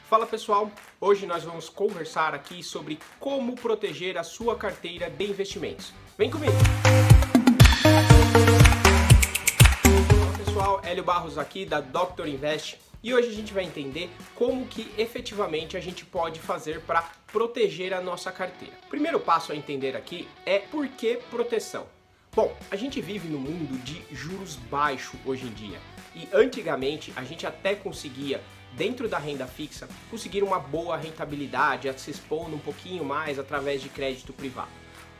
Fala pessoal, hoje nós vamos conversar aqui sobre como proteger a sua carteira de investimentos. Vem comigo! Olá pessoal, Hélio Barros aqui da Dr. Invest e hoje a gente vai entender como que efetivamente a gente pode fazer para proteger a nossa carteira. O primeiro passo a entender aqui é por que proteção. Bom, a gente vive num mundo de juros baixos hoje em dia e antigamente a gente até conseguia, dentro da renda fixa, conseguir uma boa rentabilidade, se expondo um pouquinho mais através de crédito privado.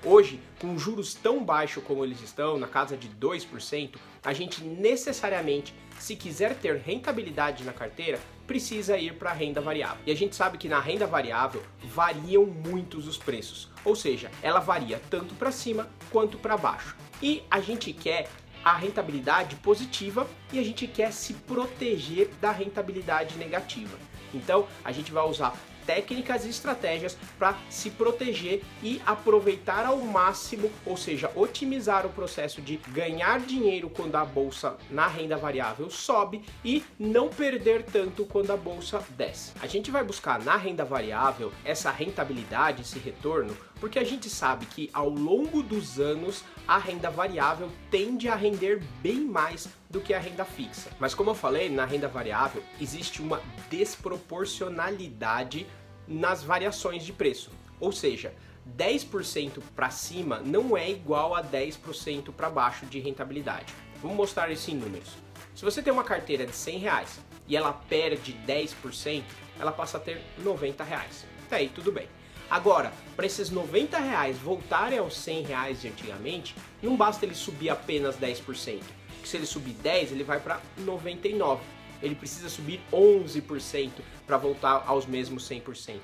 Hoje, com juros tão baixos como eles estão, na casa de 2%, a gente necessariamente, se quiser ter rentabilidade na carteira, precisa ir para a renda variável. E a gente sabe que na renda variável variam muitos os preços, ou seja, ela varia tanto para cima quanto para baixo. E a gente quer a rentabilidade positiva e a gente quer se proteger da rentabilidade negativa. Então, a gente vai usar técnicas e estratégias para se proteger e aproveitar ao máximo, ou seja, otimizar o processo de ganhar dinheiro quando a bolsa na renda variável sobe e não perder tanto quando a bolsa desce. A gente vai buscar na renda variável essa rentabilidade, esse retorno, porque a gente sabe que ao longo dos anos a renda variável tende a render bem mais do que a renda fixa. Mas como eu falei, na renda variável existe uma desproporcionalidade nas variações de preço. Ou seja, 10% para cima não é igual a 10% para baixo de rentabilidade. Vamos mostrar isso em números. Se você tem uma carteira de R$100 e ela perde 10%, ela passa a ter R$90. Até aí tudo bem. Agora, para esses R$90 voltarem aos R$100 de antigamente, não basta ele subir apenas 10%. Porque se ele subir 10%, ele vai para 99%. Ele precisa subir 11% para voltar aos mesmos 100%.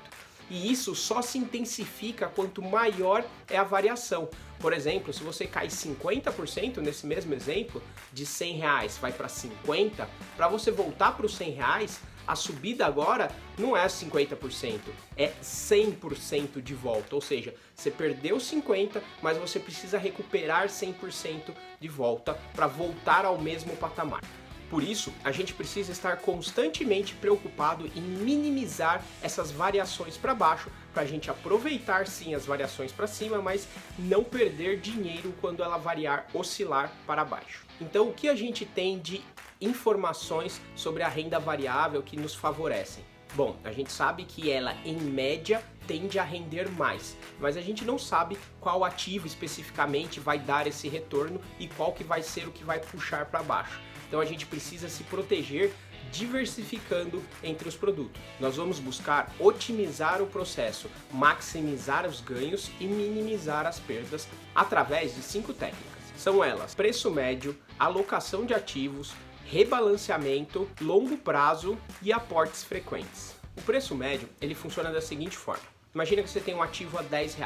E isso só se intensifica quanto maior é a variação. Por exemplo, se você cai 50% nesse mesmo exemplo, de R$100 vai para 50%, para você voltar para os R$100, a subida agora não é 50%, é 100% de volta. Ou seja, você perdeu 50%, mas você precisa recuperar 100% de volta para voltar ao mesmo patamar. Por isso, a gente precisa estar constantemente preocupado em minimizar essas variações para baixo, para a gente aproveitar sim as variações para cima, mas não perder dinheiro quando ela variar, oscilar para baixo. Então, o que a gente tem de informações sobre a renda variável que nos favorecem? Bom, a gente sabe que ela, em média, tende a render mais, mas a gente não sabe qual ativo especificamente vai dar esse retorno e qual que vai ser o que vai puxar para baixo. Então a gente precisa se proteger diversificando entre os produtos. Nós vamos buscar otimizar o processo, maximizar os ganhos e minimizar as perdas através de 5 técnicas. São elas: preço médio, alocação de ativos, rebalanceamento, longo prazo e aportes frequentes. O preço médio ele funciona da seguinte forma: imagina que você tem um ativo a R$10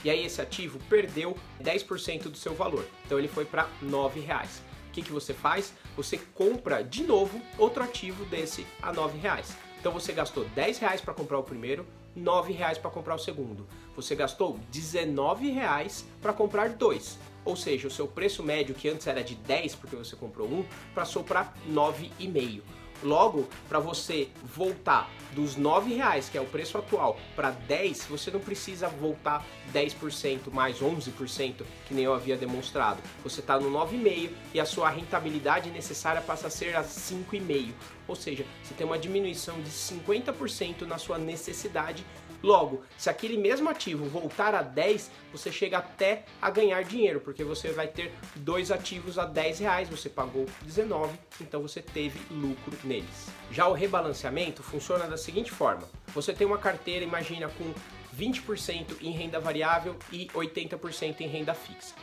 e aí esse ativo perdeu 10% do seu valor, então ele foi para R$9. O que você faz? Você compra de novo outro ativo desse a R$9. Então você gastou R$10 para comprar o primeiro, R$9 para comprar o segundo. Você gastou R$19 para comprar dois. Ou seja, o seu preço médio, que antes era de 10 porque você comprou um, passou para 9,5. Logo, para você voltar dos R$9, que é o preço atual, para 10, você não precisa voltar 10% mais 11%, que nem eu havia demonstrado. Você está no 9,5 e a sua rentabilidade necessária passa a ser a 5,5. Ou seja, você tem uma diminuição de 50% na sua necessidade. Logo, se aquele mesmo ativo voltar a 10, você chega até a ganhar dinheiro, porque você vai ter dois ativos a R$10, você pagou 19, então você teve lucro neles. Já o rebalanceamento funciona da seguinte forma: você tem uma carteira, imagina, com 20% em renda variável e 80% em renda fixa.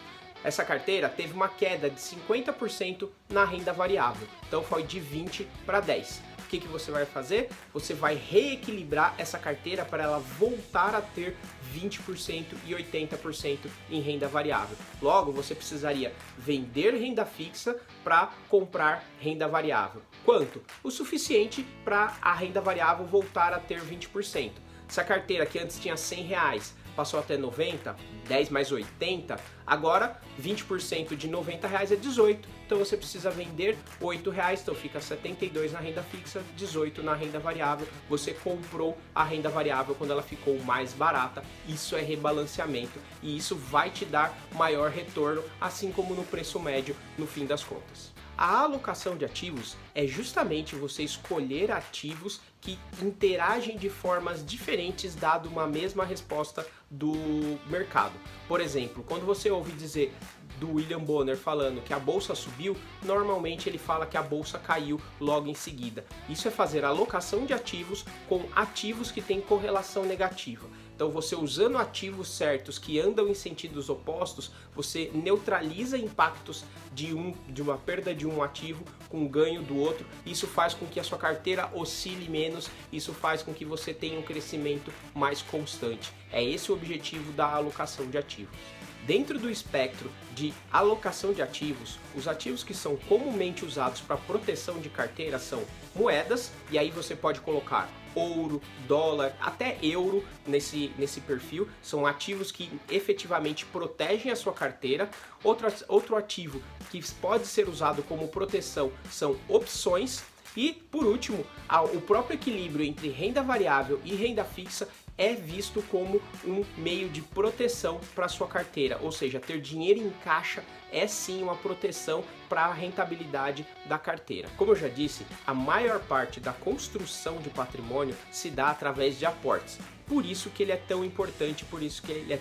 Essa carteira teve uma queda de 50% na renda variável, então foi de 20 para 10. O que você vai fazer? Você vai reequilibrar essa carteira para ela voltar a ter 20% e 80% em renda variável. Logo, você precisaria vender renda fixa para comprar renda variável. Quanto? O suficiente para a renda variável voltar a ter 20%. Se a carteira que antes tinha R$100 passou até 90, 10 mais 80, agora 20% de 90 reais é 18, então você precisa vender 8 reais, então fica 72 na renda fixa, 18 na renda variável, você comprou a renda variável quando ela ficou mais barata, isso é rebalanceamento e isso vai te dar maior retorno, assim como no preço médio no fim das contas. A alocação de ativos é justamente você escolher ativos que interagem de formas diferentes dado uma mesma resposta do mercado. Por exemplo, quando você ouve dizer do William Bonner falando que a bolsa subiu, normalmente ele fala que a bolsa caiu logo em seguida. Isso é fazer alocação de ativos com ativos que têm correlação negativa. Então você usando ativos certos que andam em sentidos opostos, você neutraliza impactos de uma perda de um ativo com ganho do outro. Isso faz com que a sua carteira oscile menos, isso faz com que você tenha um crescimento mais constante. É esse o objetivo da alocação de ativos. Dentro do espectro de alocação de ativos, os ativos que são comumente usados para proteção de carteira são moedas, e aí você pode colocar ouro, dólar, até euro nesse perfil. São ativos que efetivamente protegem a sua carteira. Outro ativo que pode ser usado como proteção são opções. E, por último, o próprio equilíbrio entre renda variável e renda fixa é visto como um meio de proteção para a sua carteira, ou seja, ter dinheiro em caixa é sim uma proteção para a rentabilidade da carteira. Como eu já disse, a maior parte da construção de patrimônio se dá através de aportes, por isso que ele é tão importante, por isso que ele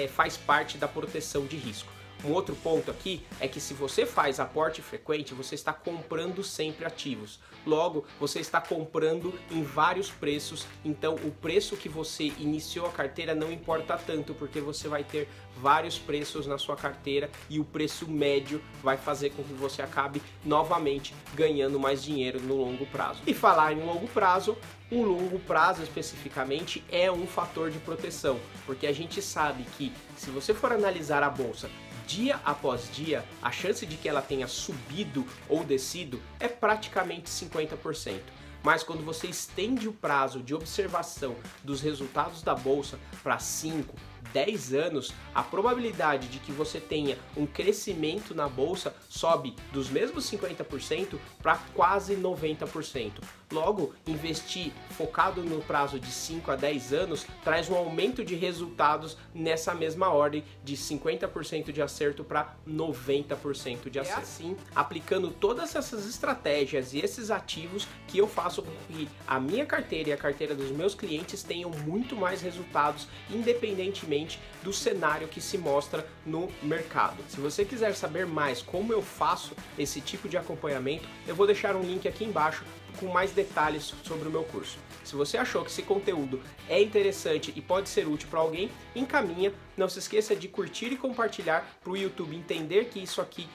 faz parte da proteção de risco. Um outro ponto aqui é que se você faz aporte frequente, você está comprando sempre ativos. Logo, você está comprando em vários preços, então o preço que você iniciou a carteira não importa tanto, porque você vai ter vários preços na sua carteira e o preço médio vai fazer com que você acabe novamente ganhando mais dinheiro no longo prazo. E falar em longo prazo, o longo prazo especificamente é um fator de proteção, porque a gente sabe que se você for analisar a bolsa dia após dia, a chance de que ela tenha subido ou descido é praticamente 50%. Mas quando você estende o prazo de observação dos resultados da bolsa para 5, 10 anos, a probabilidade de que você tenha um crescimento na bolsa sobe dos mesmos 50% para quase 90%. Logo, investir focado no prazo de 5 a 10 anos traz um aumento de resultados nessa mesma ordem de 50% de acerto para 90% de acerto. É assim, aplicando todas essas estratégias e esses ativos, que eu faço com que a minha carteira e a carteira dos meus clientes tenham muito mais resultados, independentemente do cenário que se mostra no mercado. Se você quiser saber mais como eu faço esse tipo de acompanhamento, eu vou deixar um link aqui embaixo com mais detalhes sobre o meu curso. Se você achou que esse conteúdo é interessante e pode ser útil para alguém, encaminha. Não se esqueça de curtir e compartilhar para o YouTube entender que isso aqui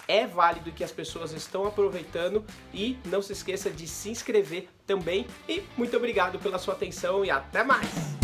é válido e que as pessoas estão aproveitando, e não se esqueça de se inscrever também. E muito obrigado pela sua atenção e até mais!